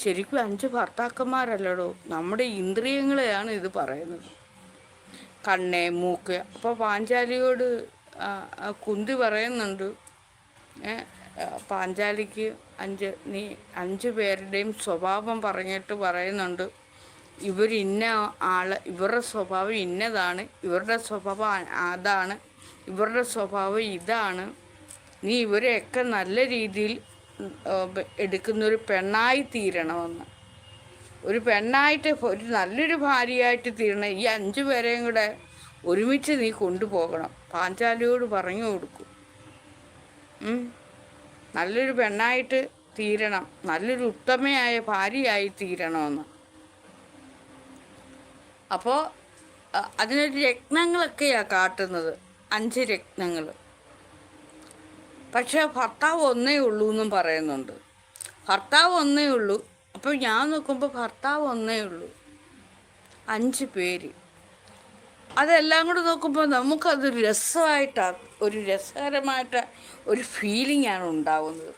ശരിക്കും 5 ഭർത്താക്കന്മാരല്ലടോ, നമ്മുടെ ഇന്ദ്രിയങ്ങളെയാണ് ഇത് പറയുന്നത്. കണ്ണ്, മൂക്ക്. അപ്പോൾ പാഞ്ചാലിയോട് കുന്തി പറയുന്നുണ്ട്, പാഞ്ചാലിക്ക് നീ 5 പേരുടെയും സ്വഭാവം പറഞ്ഞിട്ട് പറയുന്നുണ്ട്, ഇവരിന്ന ഇവരുടെ സ്വഭാവം ഇന്നതാണ്, ഇവരുടെ സ്വഭാവം അതാണ്, ഇവരുടെ സ്വഭാവം ഇതാണ്. നീ ഇവരെയൊക്കെ നല്ല രീതിയിൽ എടുക്കുന്നൊരു പെണ്ണായി തീരണമെന്ന്. ഒരു പെണ്ണായിട്ട്, ഒരു നല്ലൊരു ഭാര്യയായിട്ട് തീരണം. ഈ 5 പേരെയും കൂടെ ഒരുമിച്ച് നീ കൊണ്ടുപോകണം. പാഞ്ചാലിയോട് പറഞ്ഞു കൊടുക്കും. നല്ലൊരു പെണ്ണായിട്ട് തീരണം, നല്ലൊരു ഉത്തമയായ ഭാര്യയായി തീരണമെന്ന്. അപ്പോൾ അതിനൊരു രത്നങ്ങളൊക്കെയാണ് കാട്ടുന്നത്, 5 രത്നങ്ങൾ. പക്ഷേ ഭർത്താവ് ഒന്നേ ഉള്ളൂ എന്നും പറയുന്നുണ്ട്. ഭർത്താവ് ഒന്നേ ഉള്ളൂ. അപ്പോൾ ഞാൻ നോക്കുമ്പോൾ ഭർത്താവ് ഒന്നേ ഉള്ളൂ, 5 പേര്. അതെല്ലാം കൂടെ നോക്കുമ്പോൾ നമുക്കതൊരു രസമായിട്ടാണ്, ഒരു രസകരമായിട്ട് ഒരു ഫീലിംഗാണ് ഉണ്ടാകുന്നത്.